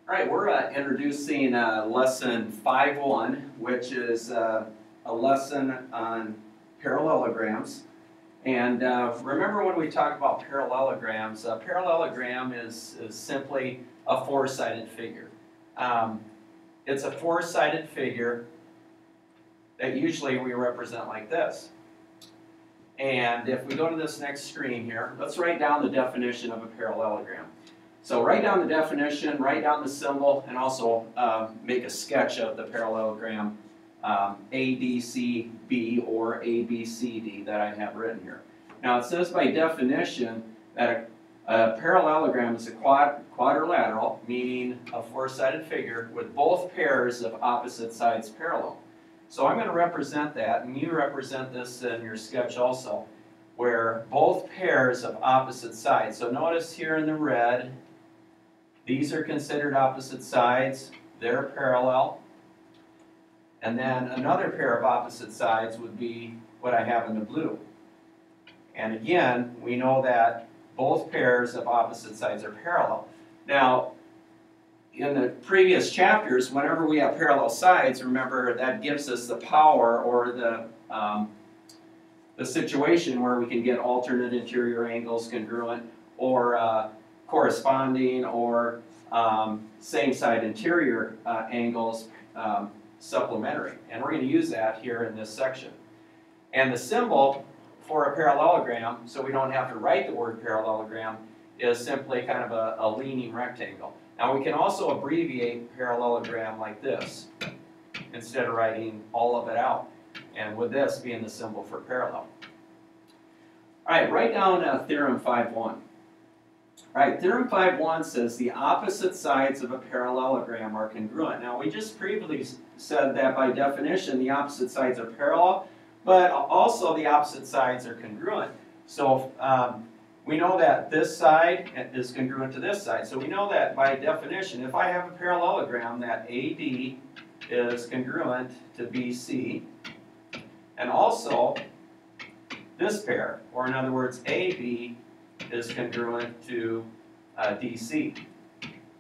All right, we're introducing lesson 5.1, which is a lesson on parallelograms. And remember when we talk about parallelograms, a parallelogram is simply a four-sided figure. It's a four-sided figure that usually we represent like this. And if we go to this next screen here, let's write down the definition of a parallelogram. So write down the definition, write down the symbol, and also make a sketch of the parallelogram ADCB or ABCD that I have written here. Now it says by definition that a parallelogram is a quadrilateral, meaning a four-sided figure with both pairs of opposite sides parallel. So I'm going to represent that, and you represent this in your sketch also, where both pairs of opposite sides. So notice here in the red, these are considered opposite sides, they're parallel. And then another pair of opposite sides would be what I have in the blue. And again, we know that both pairs of opposite sides are parallel. Now, in the previous chapters, whenever we have parallel sides, remember that gives us the power or the situation where we can get alternate interior angles congruent or corresponding or same side interior angles supplementary. And we're going to use that here in this section. And the symbol for a parallelogram, so we don't have to write the word parallelogram, is simply kind of a leaning rectangle. Now we can also abbreviate parallelogram like this instead of writing all of it out, and with this being the symbol for parallel. All right, write down Theorem 5.1. All right, Theorem 5.1 says the opposite sides of a parallelogram are congruent. Now we just previously said that by definition the opposite sides are parallel, but also the opposite sides are congruent. So we know that this side is congruent to this side. So we know that by definition, if I have a parallelogram, that AD is congruent to BC, and also this pair, or in other words, AB is congruent to DC.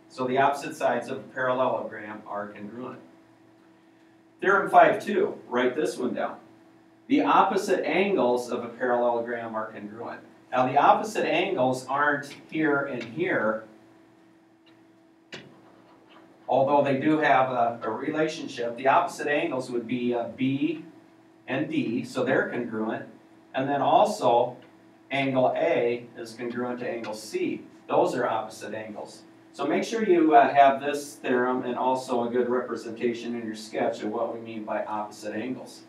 So the opposite sides of a parallelogram are congruent. Theorem 5.2, write this one down. The opposite angles of a parallelogram are congruent. Now the opposite angles aren't here and here, although they do have a relationship. The opposite angles would be B and D, so they're congruent. And then also, angle A is congruent to angle C. Those are opposite angles. So make sure you have this theorem and also a good representation in your sketch of what we mean by opposite angles.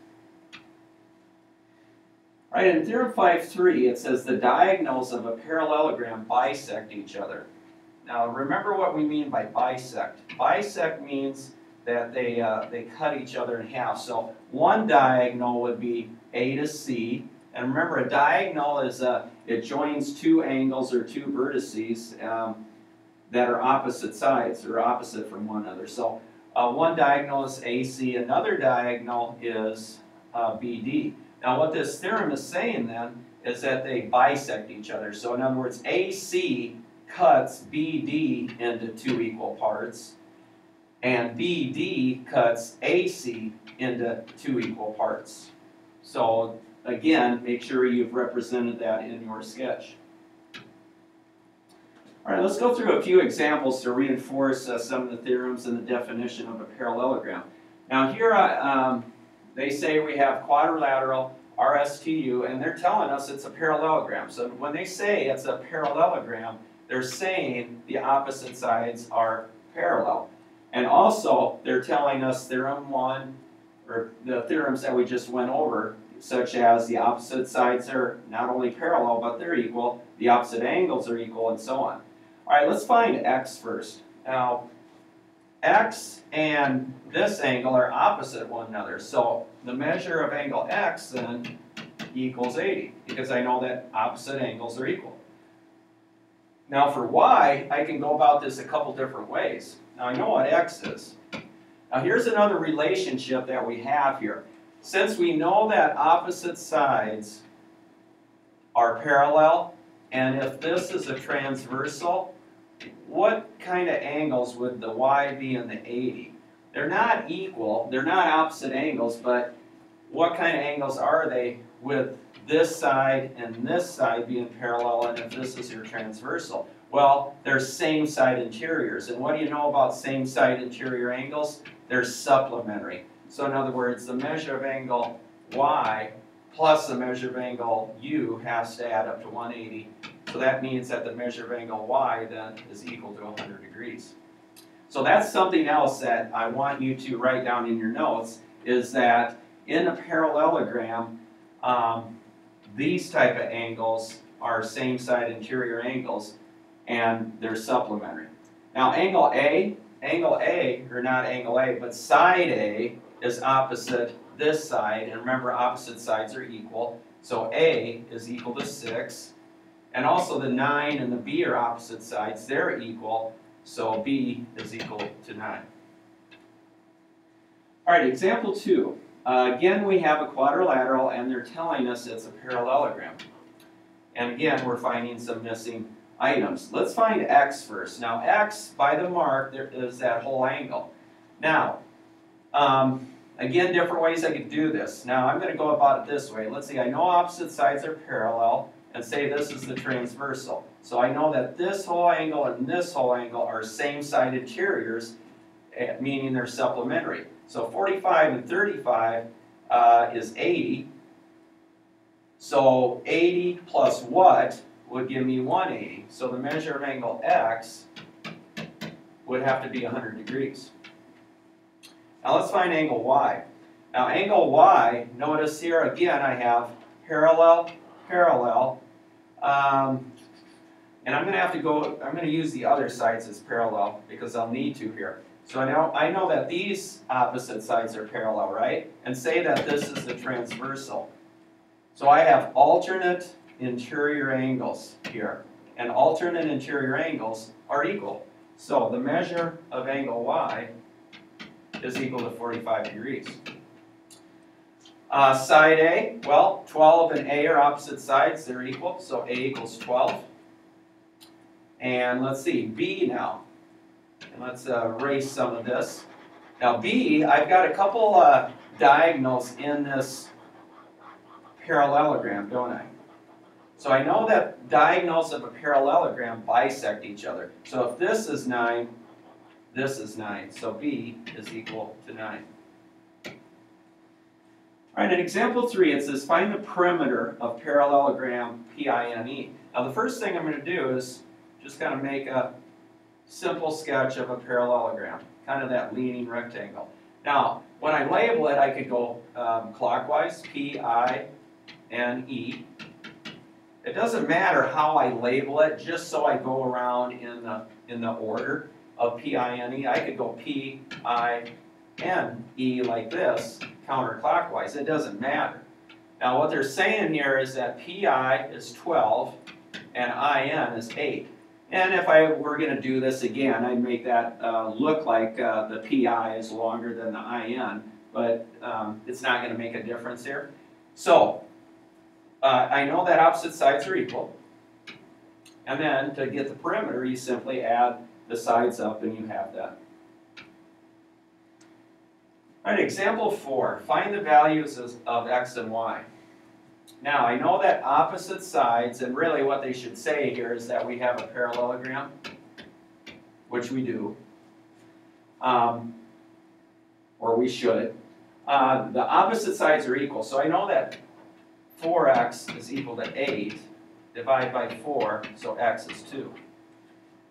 All right, in Theorem 5.3, it says the diagonals of a parallelogram bisect each other. Now remember what we mean by bisect. Bisect means that they cut each other in half. So one diagonal would be A to C. And remember, a diagonal is it joins two angles or two vertices that are opposite sides or opposite from one another. So one diagonal is AC, another diagonal is BD. Now what this theorem is saying then is that they bisect each other. So in other words, AC cuts BD into two equal parts, and BD cuts AC into two equal parts. So again, make sure you've represented that in your sketch. All right, let's go through a few examples to reinforce some of the theorems and the definition of a parallelogram. Now here they say we have quadrilateral RSTU, and they're telling us it's a parallelogram. So when they say it's a parallelogram, they're saying the opposite sides are parallel. And also, they're telling us Theorem 1, or the theorems that we just went over, such as the opposite sides are not only parallel, but they're equal, the opposite angles are equal, and so on. All right, let's find x first. Now, x and this angle are opposite one another. So the measure of angle x then equals 80, because I know that opposite angles are equal. Now for y, I can go about this a couple different ways. Now I know what x is. Now here's another relationship that we have here. Since we know that opposite sides are parallel, and if this is a transversal, what kind of angles would the y be in the 80? They're not equal, they're not opposite angles, but what kind of angles are they with this side and this side being parallel, and if this is your transversal? Well, they're same side interiors, and what do you know about same side interior angles? They're supplementary. So in other words, the measure of angle y plus the measure of angle u has to add up to 180. So that means that the measure of angle y then is equal to 100 degrees. So that's something else that I want you to write down in your notes, is that in a parallelogram, these type of angles are same side interior angles, and they're supplementary. Now angle A, or not angle A, but side A is opposite this side, and remember opposite sides are equal, so A is equal to 6, and also the 9 and the B are opposite sides, they're equal, so B is equal to 9. Alright, example 2. Again, we have a quadrilateral, and they're telling us it's a parallelogram. And again, we're finding some missing items. Let's find x first. Now x, by the mark, there is that whole angle. Now, again, different ways I could do this. Now, I'm going to go about it this way. Let's see, I know opposite sides are parallel, and say this is the transversal. So I know that this whole angle and this whole angle are same side interiors, meaning they're supplementary. So 45 and 35 is 80. So 80 plus what would give me 180. So the measure of angle x would have to be 100 degrees. Now let's find angle y. Now angle y, notice here again I have parallel, parallel, and I'm going to use the other sides as parallel because I'll need to here. So I know that these opposite sides are parallel, right? And say that this is the transversal. So I have alternate interior angles here, and alternate interior angles are equal. So the measure of angle y is equal to 45 degrees. Side A, well, 12 and A are opposite sides, they're equal, so A equals 12. And let's see, B now. And let's erase some of this. Now B, I've got a couple diagonals in this parallelogram, don't I? So I know that diagonals of a parallelogram bisect each other. So if this is 9, this is 9. So B is equal to 9. All right, in example 3, it says find the perimeter of parallelogram PINE. Now the first thing I'm going to do is just kind of make a simple sketch of a parallelogram, kind of that leaning rectangle. Now, when I label it, I could go clockwise, P-I-N-E. It doesn't matter how I label it, just so I go around in the order of P-I-N-E. I could go P-I-N-E like this, counterclockwise. It doesn't matter. Now, what they're saying here is that P-I is 12 and I-N is 8. And if I were going to do this again, I'd make that look like the PI is longer than the IN, but it's not going to make a difference here. So, I know that opposite sides are equal. And then, to get the perimeter, you simply add the sides up and you have that. All right, example 4. Find the values of x and y. Now, I know that opposite sides, and really what they should say here is that we have a parallelogram, which we do, or we should. The opposite sides are equal, so I know that 4x is equal to 8, divide by 4, so x is 2.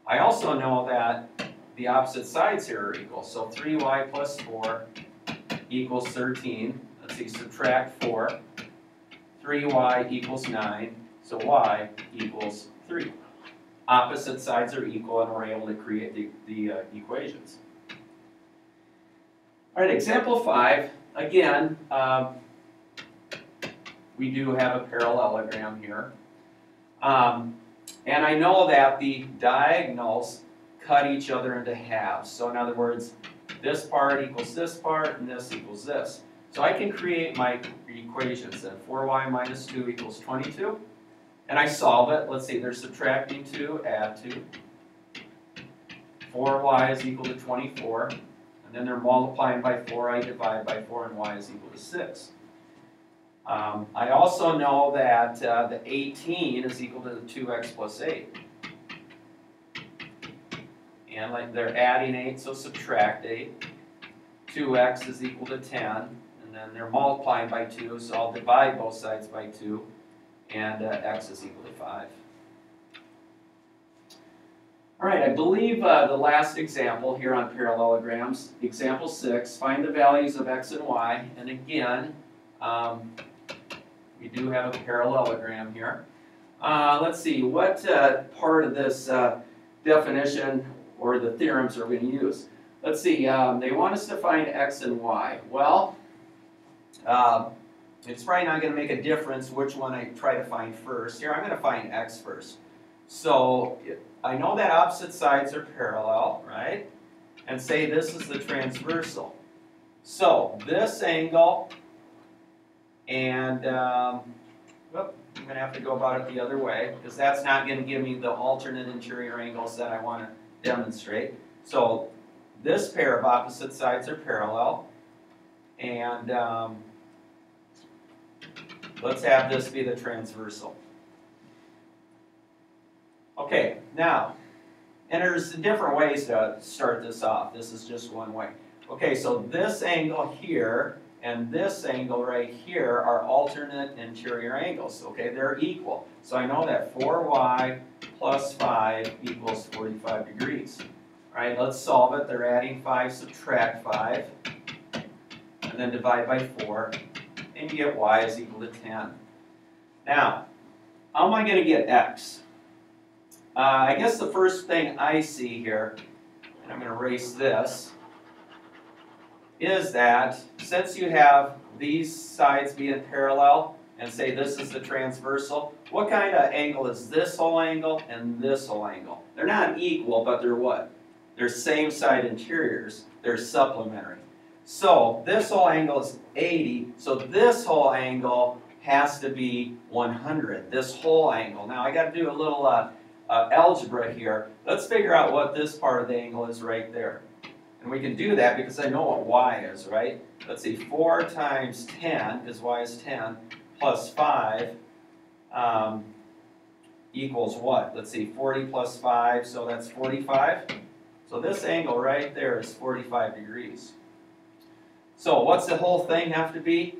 I also know that the opposite sides here are equal, so 3y plus 4 equals 13. Let's see, subtract 4. 3y equals 9, so y equals 3. Opposite sides are equal, and we're able to create the equations. All right, example 5. Again, we do have a parallelogram here. And I know that the diagonals cut each other into halves. So in other words, this part equals this part, and this equals this. So I can create my equations then. 4y minus 2 equals 22. And I solve it. Let's see, they're subtracting 2, add 2. 4y is equal to 24. And then they're multiplying by 4, I divide by 4, and y is equal to 6. I also know that the 18 is equal to the 2x plus 8. And like they're adding 8, so subtract 8. 2x is equal to 10. And then they're multiplying by 2, so I'll divide both sides by 2. And x is equal to 5. All right, I believe the last example here on parallelograms, example 6, find the values of x and y. And again, we do have a parallelogram here. Let's see, what part of this definition or the theorems are we going to use? Let's see, they want us to find x and y. Well, it's probably not going to make a difference which one I try to find first. Here, I'm going to find x first. So, I know that opposite sides are parallel, right? And say this is the transversal. So, this angle and, I'm going to have to go about it the other way because that's not going to give me the alternate interior angles that I want to demonstrate. So, this pair of opposite sides are parallel. And let's have this be the transversal. Okay, now, and there's different ways to start this off. This is just one way. Okay, so this angle here and this angle right here are alternate interior angles. Okay, they're equal. So I know that 4y plus 5 equals 45 degrees. All right, let's solve it. They're adding 5, subtract 5, and then divide by 4, and you get y is equal to 10. Now, how am I going to get x? I guess the first thing I see here, and I'm going to erase this, is that since you have these sides being parallel, and say this is the transversal, what kind of angle is this whole angle and this whole angle? They're not equal, but they're what? They're same side interiors. They're supplementary. So this whole angle is 80, so this whole angle has to be 100, this whole angle. Now I got to do a little algebra here. Let's figure out what this part of the angle is right there. And we can do that because I know what y is, right? Let's see, 4 times 10, because y is 10, plus 5 equals what? Let's see, 40 plus 5, so that's 45. So this angle right there is 45 degrees. So what's the whole thing have to be?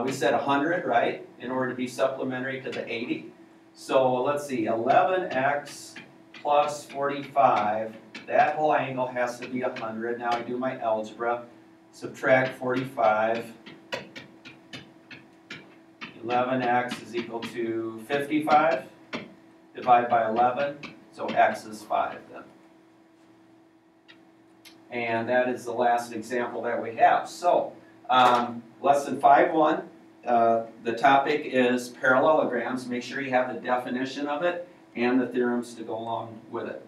We said 100, right? In order to be supplementary to the 80. So let's see, 11x plus 45, that whole angle has to be 100. Now I do my algebra. Subtract 45. 11x is equal to 55. Divide by 11, so x is 5 then. And that is the last example that we have. So, lesson 5.1, the topic is parallelograms. Make sure you have the definition of it and the theorems to go along with it.